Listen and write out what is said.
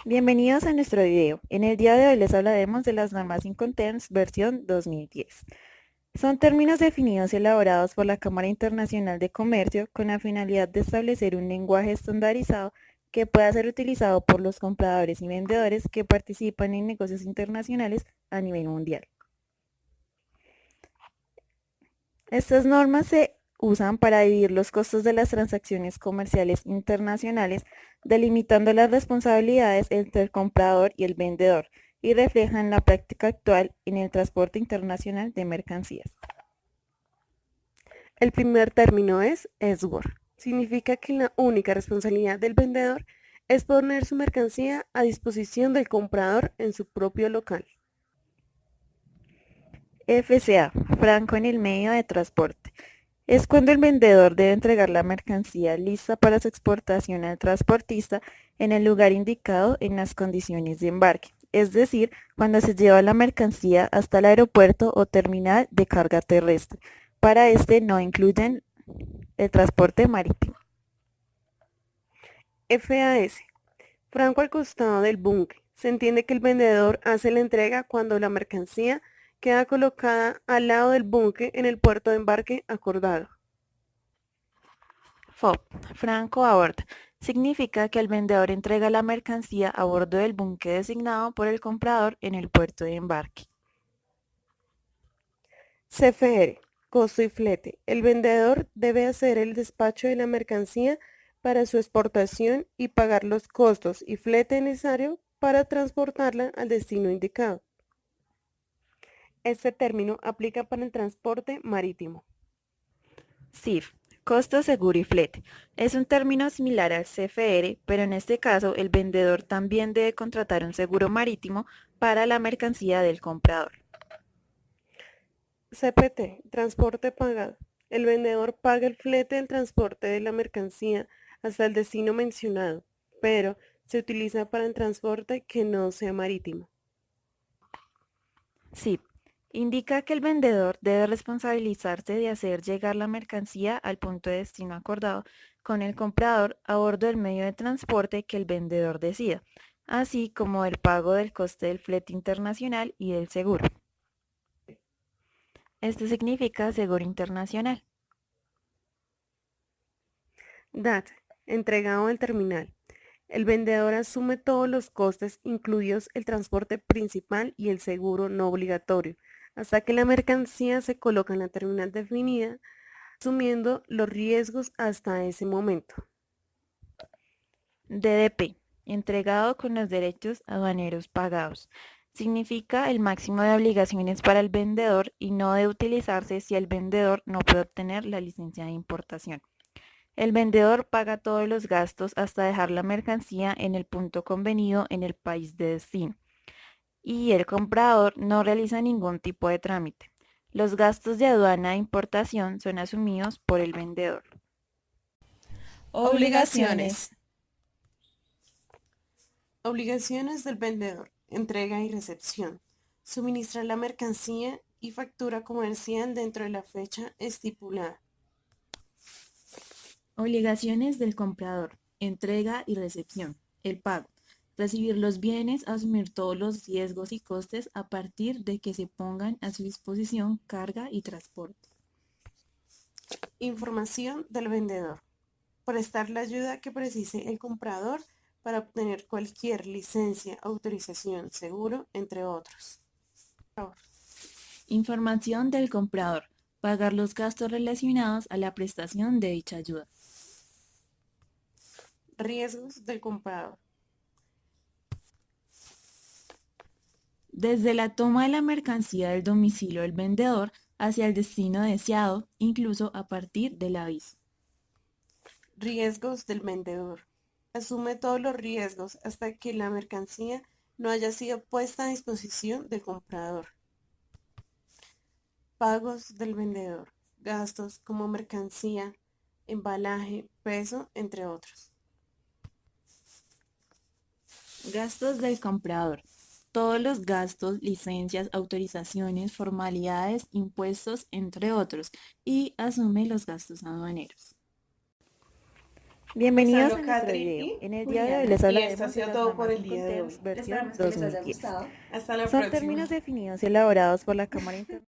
Bienvenidos a nuestro video. En el día de hoy les hablaremos de las normas Incoterms versión 2010. Son términos definidos y elaborados por la Cámara Internacional de Comercio con la finalidad de establecer un lenguaje estandarizado que pueda ser utilizado por los compradores y vendedores que participan en negocios internacionales a nivel mundial. Estas normas se usan para dividir los costos de las transacciones comerciales internacionales, delimitando las responsabilidades entre el comprador y el vendedor, y reflejan la práctica actual en el transporte internacional de mercancías. El primer término es eSWOR. Significa que la única responsabilidad del vendedor es poner su mercancía a disposición del comprador en su propio local. FCA, franco en el medio de transporte. Es cuando el vendedor debe entregar la mercancía lista para su exportación al transportista en el lugar indicado en las condiciones de embarque, es decir, cuando se lleva la mercancía hasta el aeropuerto o terminal de carga terrestre. Para este no incluyen el transporte marítimo. FAS. Franco al costado del buque. Se entiende que el vendedor hace la entrega cuando la mercancía queda colocada al lado del buque en el puerto de embarque acordado. FOB, franco a bordo. Significa que el vendedor entrega la mercancía a bordo del buque designado por el comprador en el puerto de embarque. CFR. Costo y flete. El vendedor debe hacer el despacho de la mercancía para su exportación y pagar los costos y flete necesario para transportarla al destino indicado. Este término aplica para el transporte marítimo. CIF, costo seguro y flete. Es un término similar al CFR, pero en este caso el vendedor también debe contratar un seguro marítimo para la mercancía del comprador. CPT, transporte pagado. El vendedor paga el flete del transporte de la mercancía hasta el destino mencionado, pero se utiliza para el transporte que no sea marítimo. CIP, indica que el vendedor debe responsabilizarse de hacer llegar la mercancía al punto de destino acordado con el comprador a bordo del medio de transporte que el vendedor decida, así como el pago del coste del flete internacional y del seguro. Esto significa seguro internacional. DAT, entregado al terminal. El vendedor asume todos los costes, incluidos el transporte principal y el seguro no obligatorio, hasta que la mercancía se coloca en la terminal definida, asumiendo los riesgos hasta ese momento. DDP, entregado con los derechos aduaneros pagados. Significa el máximo de obligaciones para el vendedor y no debe utilizarse si el vendedor no puede obtener la licencia de importación. El vendedor paga todos los gastos hasta dejar la mercancía en el punto convenido en el país de destino. Y el comprador no realiza ningún tipo de trámite. Los gastos de aduana e importación son asumidos por el vendedor. Obligaciones. Obligaciones del vendedor. Entrega y recepción. Suministrar la mercancía y factura comercial dentro de la fecha estipulada. Obligaciones del comprador. Entrega y recepción. El pago. Recibir los bienes, asumir todos los riesgos y costes a partir de que se pongan a su disposición carga y transporte. Información del vendedor. Prestar la ayuda que precise el comprador para obtener cualquier licencia, autorización, seguro, entre otros. Información del comprador. Pagar los gastos relacionados a la prestación de dicha ayuda. Riesgos del comprador. Desde la toma de la mercancía del domicilio del vendedor hacia el destino deseado, incluso a partir del aviso. Riesgos del vendedor. Asume todos los riesgos hasta que la mercancía no haya sido puesta a disposición del comprador. Pagos del vendedor. Gastos como mercancía, embalaje, peso, entre otros. Gastos del comprador. Todos los gastos, licencias, autorizaciones, formalidades, impuestos, entre otros, y asume los gastos aduaneros. Les Bienvenidos hablo a nuestro Katherine video. y En el día de hoy Juliana les y esto ha hablaremos de sido las todo por normas el en día de conteos hoy. versión Esperamos que les haya 2010. gustado. Hasta la Son términos próxima. definidos y elaborados por la Cámara Internacional